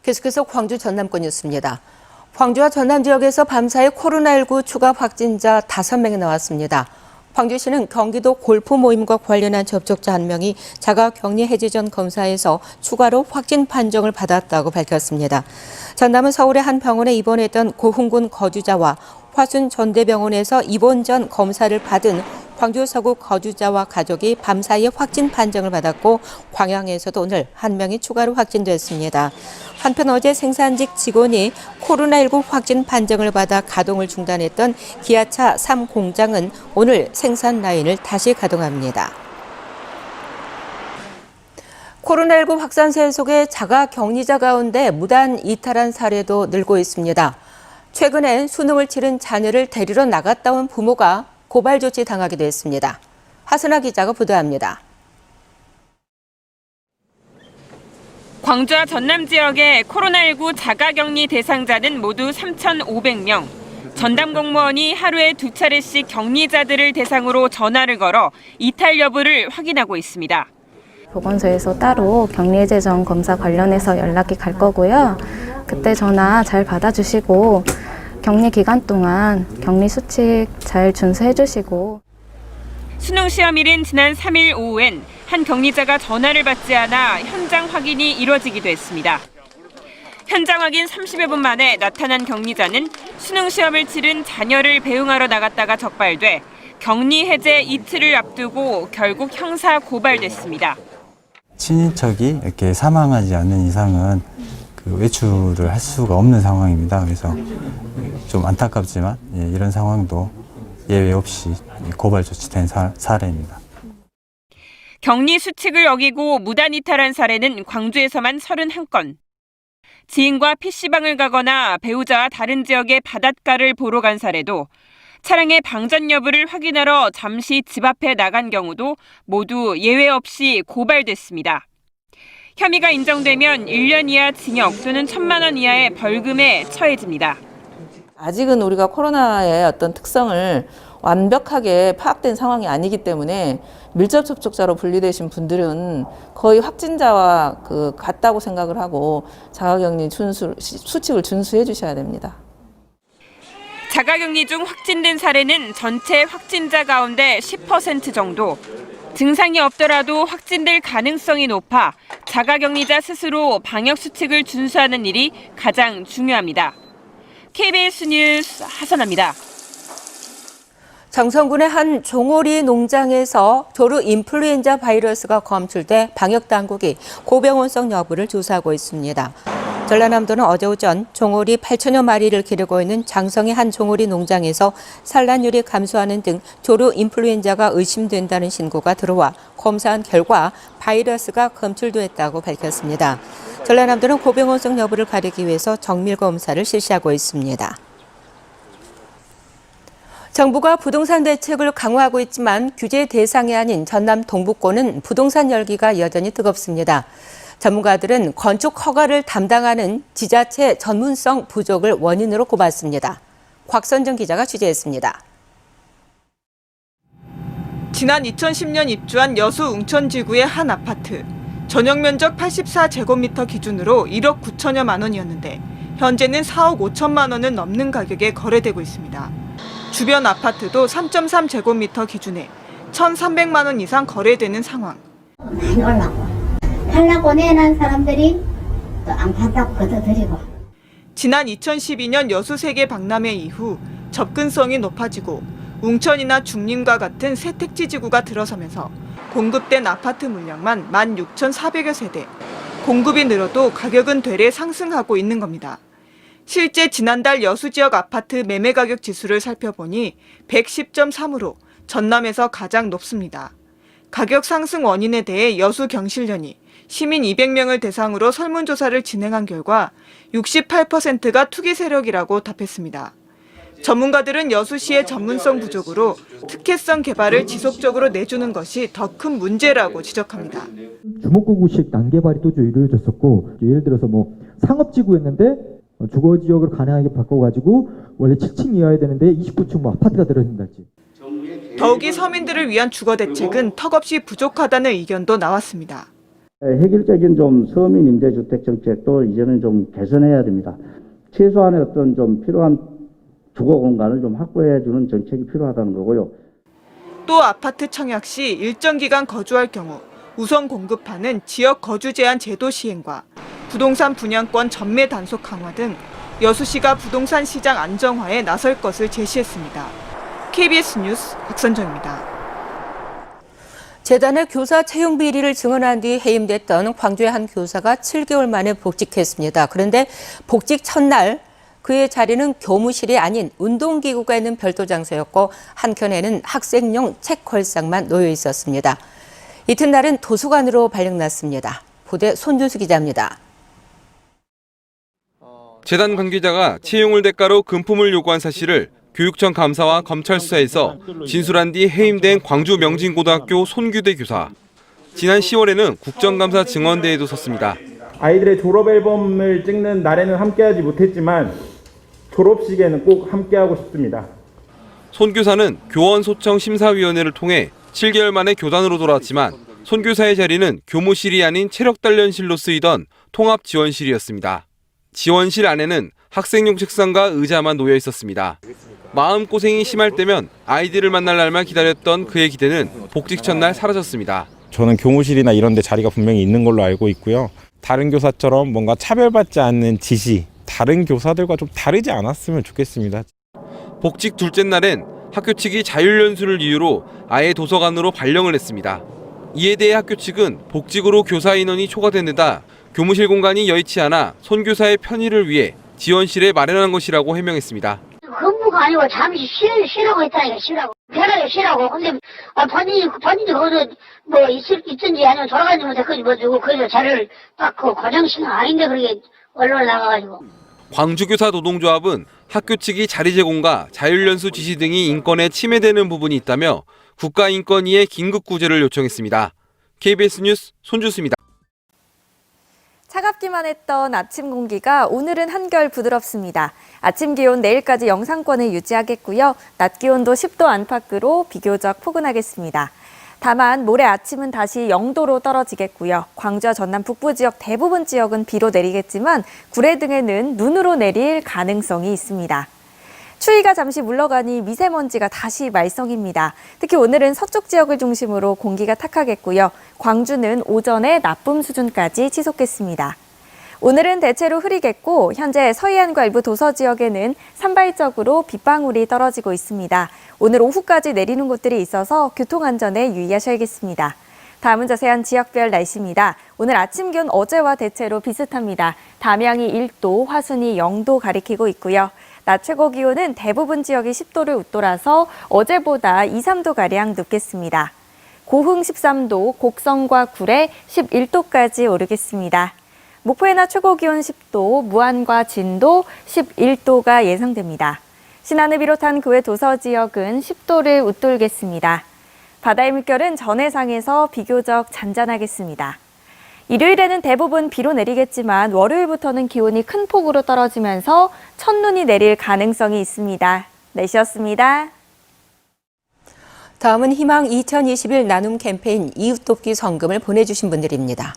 계속해서 광주 전남권 뉴스입니다. 광주와 전남 지역에서 밤사이 코로나19 추가 확진자 5명이 나왔습니다. 광주시는 경기도 골프 모임과 관련한 접촉자 1명이 자가격리 해제 전 검사에서 추가로 확진 판정을 받았다고 밝혔습니다. 전남은 서울의 한 병원에 입원했던 고흥군 거주자와 화순 전대병원에서 입원 전 검사를 받은 광주 서구 거주자와 가족이 밤사이에 확진 판정을 받았고 광양에서도 오늘 1명이 추가로 확진됐습니다. 한편 어제 생산직 직원이 코로나19 확진 판정을 받아 가동을 중단했던 기아차 3공장은 오늘 생산 라인을 다시 가동합니다. 코로나19 확산세 속에 자가격리자 가운데 무단 이탈한 사례도 늘고 있습니다. 최근엔 수능을 치른 자녀를 데리러 나갔다 온 부모가 고발 조치 당하기도 했습니다. 하선아 기자가 보도합니다. 광주와 전남 지역의 코로나19 자가격리 대상자는 모두 3,500명. 전담 공무원이 하루에 2차례씩 격리자들을 대상으로 전화를 걸어 이탈 여부를 확인하고 있습니다. 보건소에서 따로 격리해제 전 검사 관련해서 연락이 갈 거고요. 그때 전화 잘 받아주시고 격리 기간 동안 격리 수칙 잘 준수해 주시고. 수능 시험일인 지난 3일 오후엔 한 격리자가 전화를 받지 않아 현장 확인이 이뤄지기도 했습니다. 현장 확인 30여 분 만에 나타난 격리자는 수능 시험을 치른 자녀를 배웅하러 나갔다가 적발돼 격리 해제 이틀을 앞두고 결국 형사 고발됐습니다. 친인척이 이렇게 사망하지 않는 이상은 외출을 할 수가 없는 상황입니다. 그래서 좀 안타깝지만 이런 상황도 예외 없이 고발 조치된 사례입니다. 격리 수칙을 어기고 무단 이탈한 사례는 광주에서만 31건. 지인과 PC방을 가거나 배우자와 다른 지역의 바닷가를 보러 간 사례도, 차량의 방전 여부를 확인하러 잠시 집 앞에 나간 경우도 모두 예외 없이 고발됐습니다. 혐의가 인정되면 1년 이하 징역 또는 1,000만 원 이하의 벌금에 처해집니다. 아직은 우리가 코로나의 어떤 특성을 완벽하게 파악된 상황이 아니기 때문에 밀접 접촉자로 분리되신 분들은 거의 확진자와 같다고 생각을 하고 자가격리 수칙을 준수해 주셔야 됩니다. 자가격리 중 확진된 사례는 전체 확진자 가운데 10% 정도. 증상이 없더라도 확진될 가능성이 높아 자가격리자 스스로 방역수칙을 준수하는 일이 가장 중요합니다. KBS 뉴스 하선아입니다. 정선군의 한 종오리 농장에서 조류 인플루엔자 바이러스가 검출돼 방역당국이 고병원성 여부를 조사하고 있습니다. 전라남도는 어제 오전 종오리 8천여 마리를 기르고 있는 장성의 한 종오리 농장에서 산란율이 감소하는 등 조류 인플루엔자가 의심된다는 신고가 들어와 검사한 결과 바이러스가 검출됐다고 밝혔습니다. 전라남도는 고병원성 여부를 가리기 위해서 정밀 검사를 실시하고 있습니다. 정부가 부동산 대책을 강화하고 있지만 규제 대상이 아닌 전남 동북권은 부동산 열기가 여전히 뜨겁습니다. 전문가들은 건축 허가를 담당하는 지자체 전문성 부족을 원인으로 꼽았습니다. 곽선정 기자가 취재했습니다. 지난 2010년 입주한 여수 웅천지구의 한 아파트. 전용 면적 84제곱미터 기준으로 1억 9천여만 원이었는데 현재는 4억 5천만 원은 넘는 가격에 거래되고 있습니다. 주변 아파트도 3.3제곱미터 기준에 1,300만 원 이상 거래되는 상황. 팔라고 내놓은 사람들이 또 안 판다고 걷어들이고. 지난 2012년 여수 세계 박람회 이후 접근성이 높아지고 웅천이나 중림과 같은 새 택지 지구가 들어서면서 공급된 아파트 물량만 16,400여 세대. 공급이 늘어도 가격은 되레 상승하고 있는 겁니다. 실제 지난달 여수 지역 아파트 매매 가격 지수를 살펴보니 110.3으로 전남에서 가장 높습니다. 가격 상승 원인에 대해 여수 경실련이 시민 200명을 대상으로 설문조사를 진행한 결과 68%가 투기 세력이라고 답했습니다. 전문가들은 여수시의 전문성 부족으로 특혜성 개발을 지속적으로 내주는 것이 더 큰 문제라고 지적합니다. 주목구구식 난개발이 또 이루어졌었고, 예를 들어서 상업지구였는데 주거지역으로 가능하게 바꿔가지고 원래 7층 이하여야 되는데 29층 아파트가 들어진다지. 더욱이 서민들을 위한 주거 대책은 턱없이 부족하다는 의견도 나왔습니다. 획일적인 좀 서민 임대주택 정책도 이제는 좀 개선해야 됩니다. 최소한의 어떤 좀 필요한 주거 공간을 좀 확보해 주는 정책이 필요하다는 거고요. 또 아파트 청약 시 일정 기간 거주할 경우 우선 공급하는 지역 거주 제한 제도 시행과 부동산 분양권 전매 단속 강화 등 여수시가 부동산 시장 안정화에 나설 것을 제시했습니다. KBS 뉴스 박선정입니다. 재단의 교사 채용 비리를 증언한 뒤 해임됐던 광주의 한 교사가 7개월 만에 복직했습니다. 그런데 복직 첫날 그의 자리는 교무실이 아닌 운동기구가 있는 별도 장소였고 한켠에는 학생용 책 걸상만 놓여 있었습니다. 이튿날은 도서관으로 발령났습니다. 보도에 손준수 기자입니다. 재단 관계자가 채용을 대가로 금품을 요구한 사실을 교육청 감사와 검찰 수사에서 진술한 뒤 해임된 광주 명진고등학교 손규대 교사. 지난 10월에는 국정감사 증언대에도 섰습니다. 아이들의 졸업 앨범을 찍는 날에는 함께하지 못했지만 졸업식에는 꼭 함께하고 싶습니다. 손 교사는 교원 소청 심사위원회를 통해 7개월 만에 교단으로 돌아왔지만 손 교사의 자리는 교무실이 아닌 체력단련실로 쓰이던 통합지원실이었습니다. 지원실 안에는 학생용 책상과 의자만 놓여 있었습니다. 마음고생이 심할 때면 아이들을 만날 날만 기다렸던 그의 기대는 복직 첫날 사라졌습니다. 저는 교무실이나 이런 데 자리가 분명히 있는 걸로 알고 있고요. 다른 교사처럼 뭔가 차별받지 않는 지시, 다른 교사들과 좀 다르지 않았으면 좋겠습니다. 복직 둘째 날엔 학교 측이 자율연수를 이유로 아예 도서관으로 발령을 했습니다. 이에 대해 학교 측은 복직으로 교사 인원이 초과된 데다 교무실 공간이 여의치 않아 손 교사의 편의를 위해 지원실에 마련한 것이라고 해명했습니다. 근무가 아니고 잠시 쉬라고 했다니까, 쉬라고. 편하게 쉬라고. 근데 본인이 거기서 뭐 있든지 아니면 돌아가는지 못해 뭐 주고 거기서 자리를 딱 그 고정시는 아닌데 그렇게 언론 나가가지고. 광주교사 노동조합은 학교 측이 자리 제공과 자율연수 지시 등이 인권에 침해되는 부분이 있다며 국가인권위에 긴급구제를 요청했습니다. KBS 뉴스 손준수입니다. 차갑기만 했던 아침 공기가 오늘은 한결 부드럽습니다. 아침 기온 내일까지 영상권을 유지하겠고요. 낮 기온도 10도 안팎으로 비교적 포근하겠습니다. 다만 모레 아침은 다시 0도로 떨어지겠고요. 광주와 전남 북부 지역 대부분 지역은 비로 내리겠지만 구례 등에는 눈으로 내릴 가능성이 있습니다. 추위가 잠시 물러가니 미세먼지가 다시 말썽입니다. 특히 오늘은 서쪽 지역을 중심으로 공기가 탁하겠고요. 광주는 오전에 나쁨 수준까지 치솟겠습니다. 오늘은 대체로 흐리겠고 현재 서해안과 일부 도서 지역에는 산발적으로 빗방울이 떨어지고 있습니다. 오늘 오후까지 내리는 곳들이 있어서 교통안전에 유의하셔야겠습니다. 다음은 자세한 지역별 날씨입니다. 오늘 아침 기온 어제와 대체로 비슷합니다. 담양이 1도, 화순이 0도 가리키고 있고요. 낮 최고 기온은 대부분 지역이 10도를 웃돌아서 어제보다 2, 3도가량 높겠습니다. 고흥 13도, 곡성과 구례 11도까지 오르겠습니다. 목포의 낮 최고 기온 10도, 무안과 진도 11도가 예상됩니다. 신안을 비롯한 그 외 도서 지역은 10도를 웃돌겠습니다. 바다의 물결은 전해상에서 비교적 잔잔하겠습니다. 일요일에는 대부분 비로 내리겠지만 월요일부터는 기온이 큰 폭으로 떨어지면서 첫눈이 내릴 가능성이 있습니다. 날씨였습니다. 다음은 희망 2021 나눔 캠페인 이웃돕기 성금을 보내주신 분들입니다.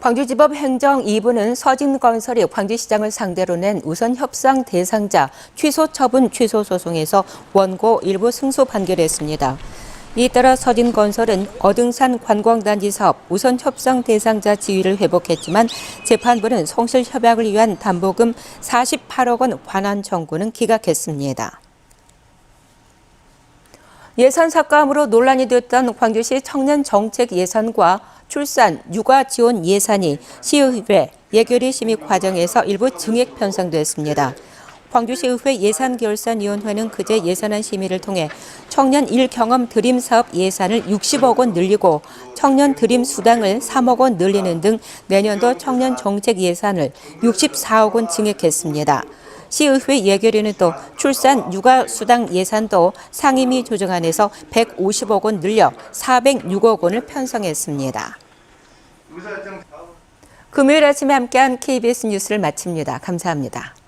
광주지법 행정 2부는 서진건설이 광주시장을 상대로 낸 우선 협상 대상자 취소 처분 취소 소송에서 원고 일부 승소 판결했습니다. 이에 따라 서진건설은 어등산 관광단지 사업 우선 협상 대상자 지위를 회복했지만 재판부는 성실 협약을 위한 담보금 48억 원 환환 청구는 기각했습니다. 예산 삭감으로 논란이 됐던 광주시 청년 정책 예산과 출산, 육아 지원 예산이 시의회 예결위 심의 과정에서 일부 증액 편성됐습니다. 광주시의회 예산결산위원회는 그제 예산안 심의를 통해 청년 일경험 드림 사업 예산을 60억 원 늘리고 청년 드림 수당을 3억 원 늘리는 등 내년도 청년 정책 예산을 64억 원 증액했습니다. 시의회 예결위는 또 출산 육아 수당 예산도 상임위 조정안에서 150억 원 늘려 406억 원을 편성했습니다. 금요일 아침에 함께한 KBS 뉴스를 마칩니다. 감사합니다.